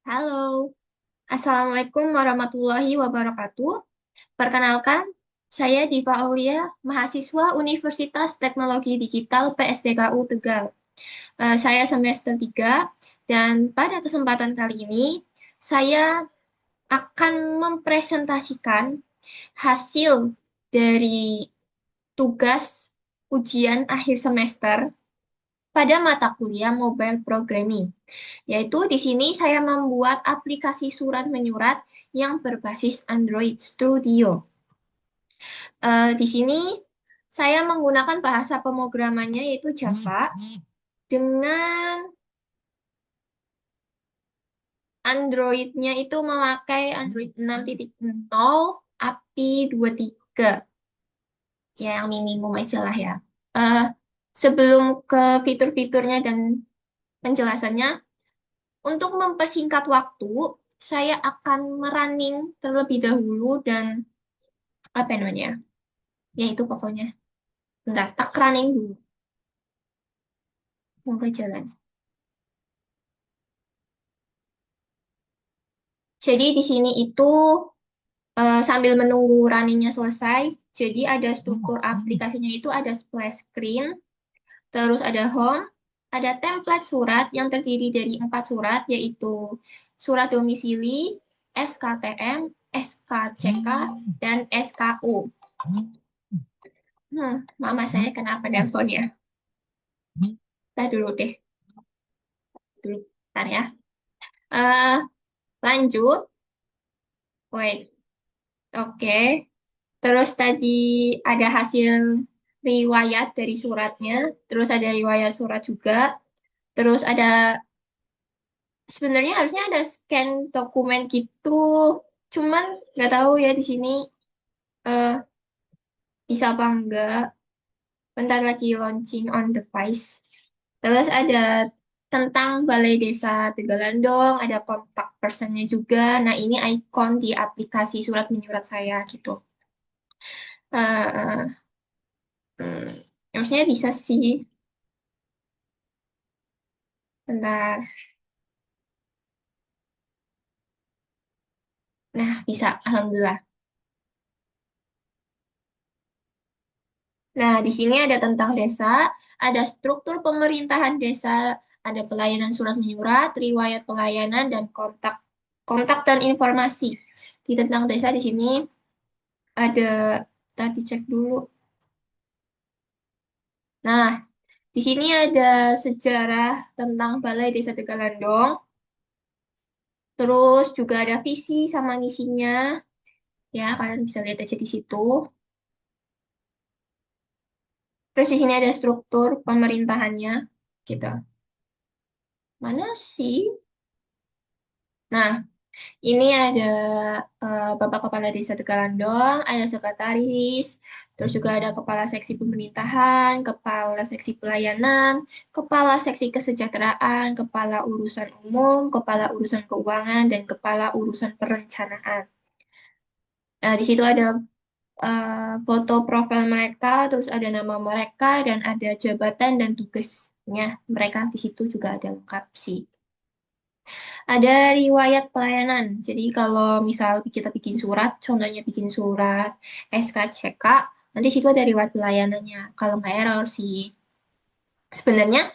Halo, Assalamualaikum warahmatullahi wabarakatuh. Perkenalkan, saya Diva Aulia, mahasiswa Universitas Teknologi Digital PSDKU Tegal. Saya semester 3, dan pada kesempatan kali ini, saya akan mempresentasikan hasil dari tugas ujian akhir semester pada mata kuliah Mobile Programming. Yaitu di sini saya membuat aplikasi surat menyurat yang berbasis Android Studio. Di sini saya menggunakan bahasa pemrogramannya yaitu Java dengan Android-nya itu memakai Android 6.0 API 23. Ya, yang minimum aja lah ya. Eh, Sebelum ke fitur-fiturnya dan penjelasannya, untuk mempersingkat waktu, saya akan merunning terlebih dahulu dan apa namanya? Ya itu pokoknya. Bentar, tak running dulu. Semoga jalan. Jadi di sini itu sambil menunggu runningnya selesai, jadi ada struktur aplikasinya itu ada splash screen, terus ada home, ada template surat yang terdiri dari 4 surat, yaitu surat domisili, SKTM, SKCK, dan SKU. Mama saya kenapa nelponnya? Kita dulu deh, dulu, bentar ya. Eh, Lanjut, wait, oke. Terus tadi ada hasil riwayat dari suratnya, terus ada riwayat surat juga, terus ada sebenarnya harusnya ada scan dokumen gitu, cuman nggak tahu ya di sini eh, bisa apa enggak. Bentar lagi launching on device. Terus ada tentang Balai Desa Tegalandong, ada kontak personnya juga. Nah, ini ikon di aplikasi surat menyurat saya gitu. Eh, hmm, Harusnya bisa sih. Bentar. Nah, bisa. Alhamdulillah. Nah, di sini ada tentang desa, ada struktur pemerintahan desa, ada pelayanan surat menyurat, riwayat pelayanan, dan kontak kontak dan informasi. Di tentang desa di sini ada, tadi cek dulu. Nah, di sini ada sejarah tentang Balai Desa Tegalandong, terus juga ada visi sama misinya, ya kalian bisa lihat aja di situ. Terus di sini ada struktur pemerintahannya, gitu. Mana sih? Nah, ini ada Bapak Kepala Desa Tegalandong, ada sekretaris, terus juga ada Kepala Seksi Pemerintahan, Kepala Seksi Pelayanan, Kepala Seksi Kesejahteraan, Kepala Urusan Umum, Kepala Urusan Keuangan, dan Kepala Urusan Perencanaan. Nah, di situ ada foto profil mereka, terus ada nama mereka, dan ada jabatan dan tugasnya mereka di situ juga ada lengkap sih. Ada riwayat pelayanan. Jadi kalau misal kita bikin surat, contohnya bikin surat SKCK, nanti situ ada riwayat pelayanannya. Kalau nggak error sih. Sebenarnya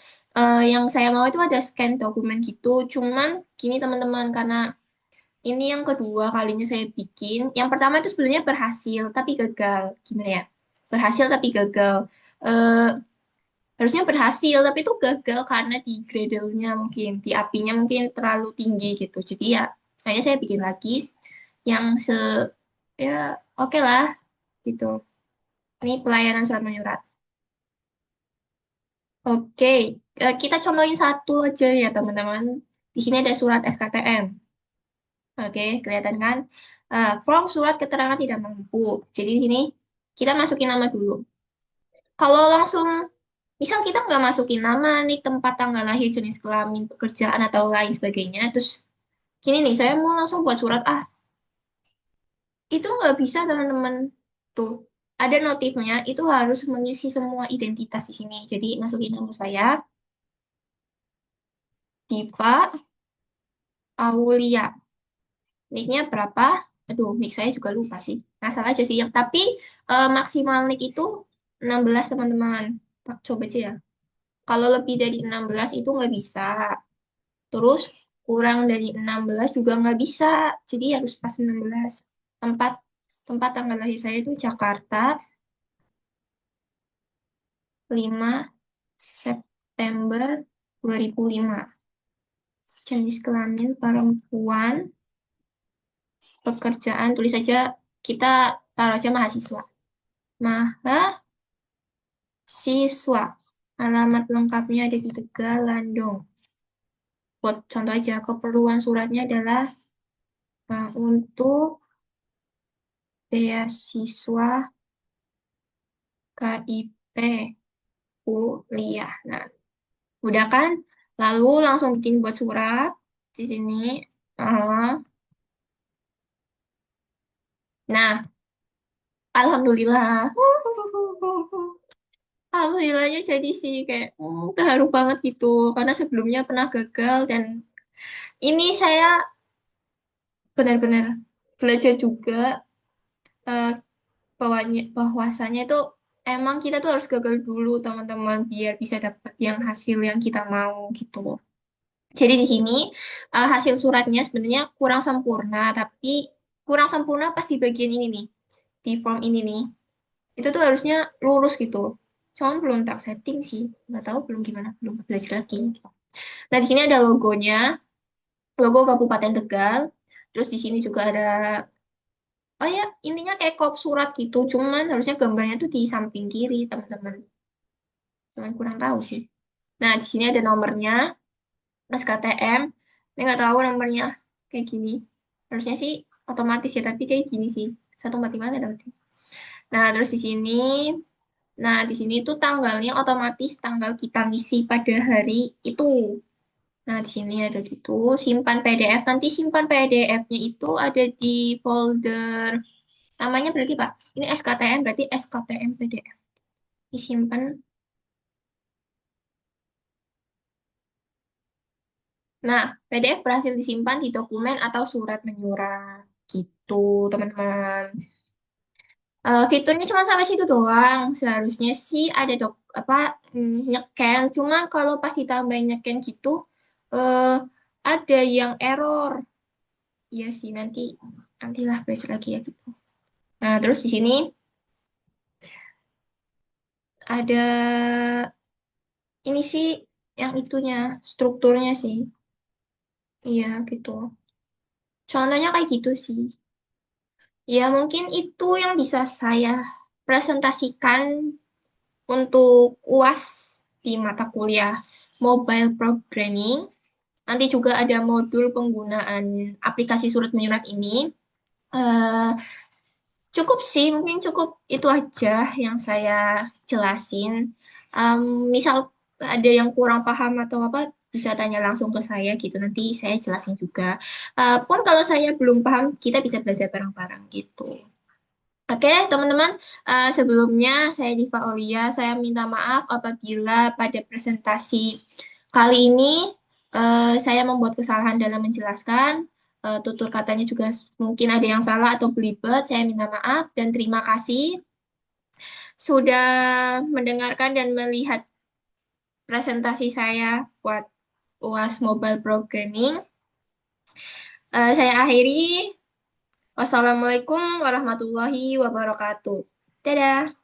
yang saya mau itu ada scan dokumen gitu. Cuman gini teman-teman, karena ini yang kedua kalinya saya bikin. Yang pertama itu sebenarnya berhasil, tapi gagal. Gimana ya? Berhasil tapi gagal. Eh, Harusnya berhasil, tapi itu gagal karena di Gradle-nya mungkin, di API-nya mungkin terlalu tinggi gitu. Jadi ya, akhirnya saya bikin lagi yang ya oke lah gitu. Ini pelayanan surat menyurat. Oke, kita contohin satu aja ya teman-teman. Di sini ada surat SKTM. Oke, kelihatan kan? Form surat keterangan tidak mampu. Jadi di sini kita masukin nama dulu. Kalau langsung, misal kita nggak masukin nama nih, tempat tanggal lahir, jenis kelamin, pekerjaan, atau lain sebagainya, terus gini nih, saya mau langsung buat surat, itu nggak bisa teman-teman. Tuh, ada notifnya, itu harus mengisi semua identitas di sini. Jadi masukin nama saya, Diva, Aulia. Nicknya berapa? Aduh, nick saya juga lupa sih. Asal aja sih. Tapi maksimal nick itu 16 teman-teman. Coba aja ya. Kalau lebih dari 16 itu nggak bisa. Terus kurang dari 16 juga nggak bisa. Jadi harus pas 16. Tempat tempat tanggal lahir saya itu Jakarta, 5 September 2005. Jenis kelamin perempuan, pekerjaan tulis saja, kita taruh aja mahasiswa. Mahasiswa. Alamat lengkapnya ada di Tegal, Landung. Buat contoh aja, keperluan suratnya adalah untuk beasiswa KIP kuliah. Nah, udah kan? Lalu langsung bikin buat surat di sini. Eh, nah, alhamdulillah. Alhamdulillahnya jadi sih kayak terharu banget gitu karena sebelumnya pernah gagal dan ini saya benar-benar belajar juga eh, bahwasanya itu emang kita tuh harus gagal dulu teman-teman biar bisa dapat yang hasil yang kita mau gitu. Jadi di sini hasil suratnya sebenarnya kurang sempurna tapi kurang sempurna pas di bagian ini nih di form ini nih itu tuh harusnya lurus gitu. Cuman belum tak setting sih, nggak tahu belum gimana, belum belajar lagi. Nah, di sini ada logonya, logo Kabupaten Tegal. Terus di sini juga ada, oh ya, intinya kayak kop surat gitu. Cuman harusnya gambarnya tuh di samping kiri, teman-teman. Cuman kurang tahu sih. Nah, di sini ada nomornya, SKTM. Ini nggak tahu nomornya kayak gini. Harusnya sih otomatis ya, tapi kayak gini sih. 145 ada tadi. Nah, terus di sini, nah di sini tuh tanggalnya otomatis tanggal kita ngisi pada hari itu. Nah, di sini ada gitu, simpan PDF. Nanti simpan PDF-nya itu ada di folder, namanya berarti Pak, ini SKTM, berarti SKTM PDF. Disimpan. Nah, PDF berhasil disimpan di dokumen atau surat menyurat. Gitu, teman-teman. Fiturnya cuma sampai situ doang. Seharusnya sih ada apa nyeken. Cuman kalau pas ditambahin nyeken gitu, eh, ada yang error. Iya sih, nantilah belajar lagi ya gitu. Nah, terus di sini ada ini sih yang itunya, strukturnya sih. Iya, gitu. Contohnya kayak gitu sih. Ya, mungkin itu yang bisa saya presentasikan untuk UAS di mata kuliah Mobile Programming. Nanti juga ada modul penggunaan aplikasi surat menyurat ini. Eh, Cukup sih, mungkin cukup itu aja yang saya jelasin. Em, Misal ada yang kurang paham atau apa, bisa tanya langsung ke saya gitu. Nanti saya jelasin juga. Pun kalau saya belum paham, kita bisa belajar bareng-bareng gitu. Oke, teman-teman. Sebelumnya saya Diva Olia. Saya minta maaf apabila pada presentasi kali ini saya membuat kesalahan dalam menjelaskan. Tutur katanya juga mungkin ada yang salah atau belibet. Saya minta maaf dan terima kasih sudah mendengarkan dan melihat presentasi saya buat UAS Mobile Programming. Saya akhiri. Wassalamualaikum warahmatullahi wabarakatuh. Dadah.